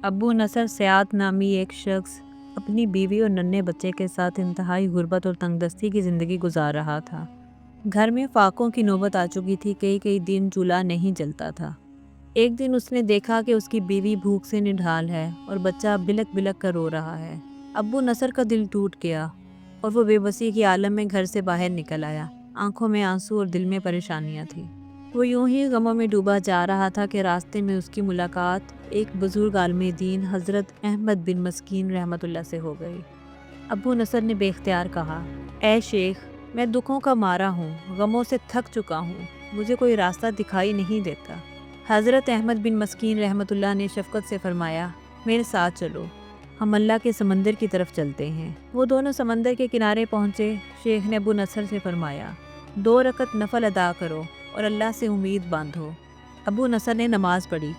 ابو نصر سیاد نامی ایک شخص اپنی بیوی اور ننھے بچے کے ساتھ انتہائی غربت اور تنگ دستی کی زندگی گزار رہا تھا۔ گھر میں فاقوں کی نوبت آ چکی تھی، کئی دن چولہا نہیں جلتا تھا۔ ایک دن اس نے دیکھا کہ اس کی بیوی بھوک سے نڈھال ہے اور بچہ بلک بلک کر رو رہا ہے۔ ابو نصر کا دل ٹوٹ گیا اور وہ بے بسی کے عالم میں گھر سے باہر نکل آیا۔ آنکھوں میں آنسو اور دل میں پریشانیاں تھیں۔ وہ یوں ہی غموں میں ڈوبا جا رہا تھا کہ راستے میں اس کی ملاقات ایک بزرگ عالم دین حضرت احمد بن مسکین رحمۃ اللہ سے ہو گئی۔ ابو نصر نے بے اختیار کہا، اے شیخ، میں دکھوں کا مارا ہوں، غموں سے تھک چکا ہوں، مجھے کوئی راستہ دکھائی نہیں دیتا۔ حضرت احمد بن مسکین رحمۃ اللہ نے شفقت سے فرمایا، میرے ساتھ چلو، ہم اللہ کے سمندر کی طرف چلتے ہیں۔ وہ دونوں سمندر کے کنارے پہنچے۔ شیخ نے ابو نصر سے فرمایا، 2 رکعت نفل ادا کرو اور اللہ سے امید باندھو۔ ابو نصر نے نماز پڑھی۔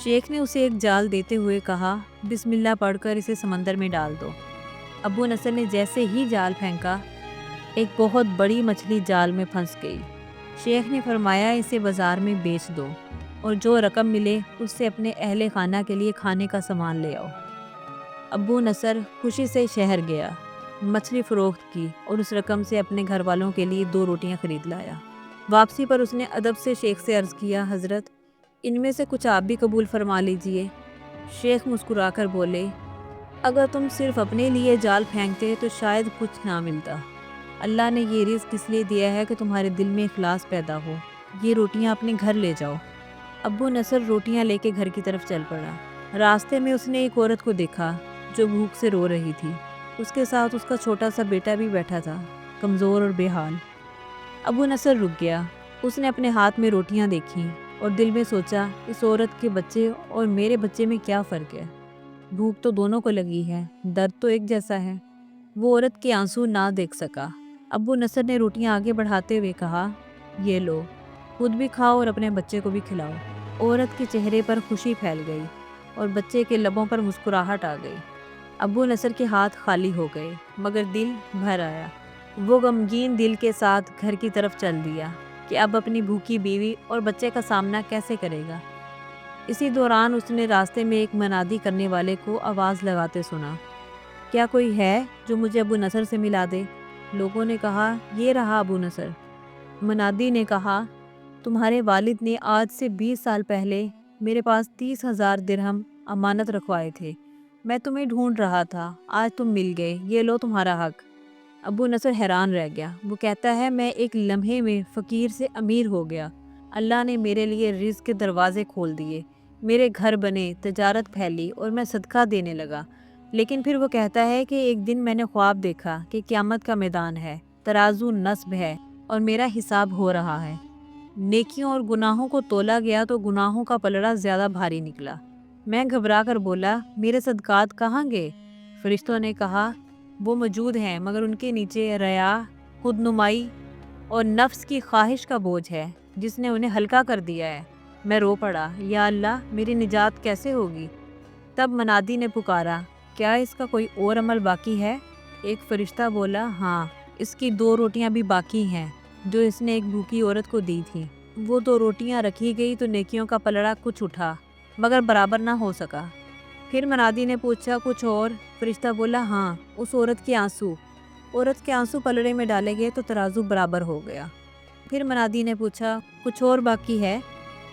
شیخ نے اسے ایک جال دیتے ہوئے کہا، بسم اللہ پڑھ کر اسے سمندر میں ڈال دو۔ ابو نصر نے جیسے ہی جال پھینکا، ایک بہت بڑی مچھلی جال میں پھنس گئی۔ شیخ نے فرمایا، اسے بازار میں بیچ دو اور جو رقم ملے اس سے اپنے اہل خانہ کے لیے کھانے کا سامان لے آؤ۔ ابو نصر خوشی سے شہر گیا، مچھلی فروخت کی اور اس رقم سے اپنے گھر والوں کے لیے 2 روٹیاں خرید لایا۔ واپسی پر اس نے ادب سے شیخ سے عرض کیا، حضرت، ان میں سے کچھ آپ بھی قبول فرما لیجئے۔ شیخ مسکرا کر بولے، اگر تم صرف اپنے لیے جال پھینکتے تو شاید کچھ نہ ملتا۔ اللہ نے یہ رزق اس لیے دیا ہے کہ تمہارے دل میں اخلاص پیدا ہو۔ یہ روٹیاں اپنے گھر لے جاؤ۔ ابو نصر روٹیاں لے کے گھر کی طرف چل پڑا۔ راستے میں اس نے ایک عورت کو دیکھا جو بھوک سے رو رہی تھی۔ اس کے ساتھ اس کا چھوٹا سا بیٹا بھی بیٹھا تھا، کمزور اور بے حال۔ ابو نصر رک گیا۔ اس نے اپنے ہاتھ میں روٹیاں دیکھیں اور دل میں سوچا، اس عورت کے بچے اور میرے بچے میں کیا فرق ہے؟ بھوک تو دونوں کو لگی ہے، درد تو ایک جیسا ہے۔ وہ عورت کے آنسو نہ دیکھ سکا۔ ابو نصر نے روٹیاں آگے بڑھاتے ہوئے کہا، یہ لو، خود بھی کھاؤ اور اپنے بچے کو بھی کھلاؤ۔ عورت کے چہرے پر خوشی پھیل گئی اور بچے کے لبوں پر مسکراہٹ آ گئی۔ ابو نصر کے ہاتھ خالی ہو گئے مگر دل بھر آیا۔ وہ غمگین دل کے ساتھ گھر کی طرف چل دیا کہ اب اپنی بھوکی بیوی اور بچے کا سامنا کیسے کرے گا۔ اسی دوران اس نے راستے میں ایک منادی کرنے والے کو آواز لگاتے سنا، کیا کوئی ہے جو مجھے ابو نصر سے ملا دے؟ لوگوں نے کہا، یہ رہا ابو نصر۔ منادی نے کہا، تمہارے والد نے آج سے 20 سال پہلے میرے پاس 30,000 درہم امانت رکھوائے تھے۔ میں تمہیں ڈھونڈ رہا تھا، آج تم مل گئے، یہ لو تمہارا حق۔ ابو نصر حیران رہ گیا۔ وہ کہتا ہے، میں ایک لمحے میں فقیر سے امیر ہو گیا۔ اللہ نے میرے لیے رزق کے دروازے کھول دیے، میرے گھر بنے، تجارت پھیلی اور میں صدقہ دینے لگا۔ لیکن پھر وہ کہتا ہے کہ ایک دن میں نے خواب دیکھا کہ قیامت کا میدان ہے، ترازو نصب ہے اور میرا حساب ہو رہا ہے۔ نیکیوں اور گناہوں کو تولا گیا تو گناہوں کا پلڑا زیادہ بھاری نکلا۔ میں گھبرا کر بولا، میرے صدقات کہاں گئے؟ فرشتوں نے کہا، وہ موجود ہیں مگر ان کے نیچے ریا، خود نمائی اور نفس کی خواہش کا بوجھ ہے جس نے انہیں ہلکا کر دیا ہے۔ میں رو پڑا، یا اللہ، میری نجات کیسے ہوگی؟ تب منادی نے پکارا، کیا اس کا کوئی اور عمل باقی ہے؟ ایک فرشتہ بولا، ہاں، اس کی 2 روٹیاں بھی باقی ہیں جو اس نے ایک بھوکی عورت کو دی تھی۔ وہ 2 روٹیاں رکھی گئی تو نیکیوں کا پلڑا کچھ اٹھا مگر برابر نہ ہو سکا۔ پھر منادی نے پوچھا، کچھ اور؟ فرشتہ بولا، ہاں، اس عورت کے آنسو۔ عورت کے آنسو پلڑے میں ڈالے گئے تو ترازو برابر ہو گیا۔ پھر منادی نے پوچھا، کچھ اور باقی ہے؟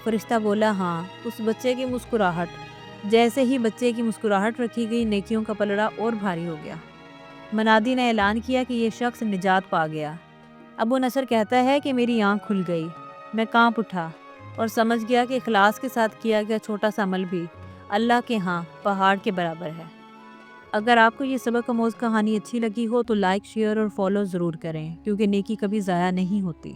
فرشتہ بولا، ہاں، اس بچے کی مسکراہٹ۔ جیسے ہی بچے کی مسکراہٹ رکھی گئی، نیکیوں کا پلڑا اور بھاری ہو گیا۔ منادی نے اعلان کیا کہ یہ شخص نجات پا گیا۔ ابو نصر کہتا ہے کہ میری آنکھ کھل گئی، میں کانپ اٹھا اور سمجھ گیا کہ اخلاص کے ساتھ کیا گیا چھوٹا سا عمل بھی اللہ کے ہاں پہاڑ کے برابر ہے۔ اگر آپ کو یہ سبق آموز کہانی اچھی لگی ہو تو لائک، شیئر اور فالو ضرور کریں، کیونکہ نیکی کبھی ضائع نہیں ہوتی۔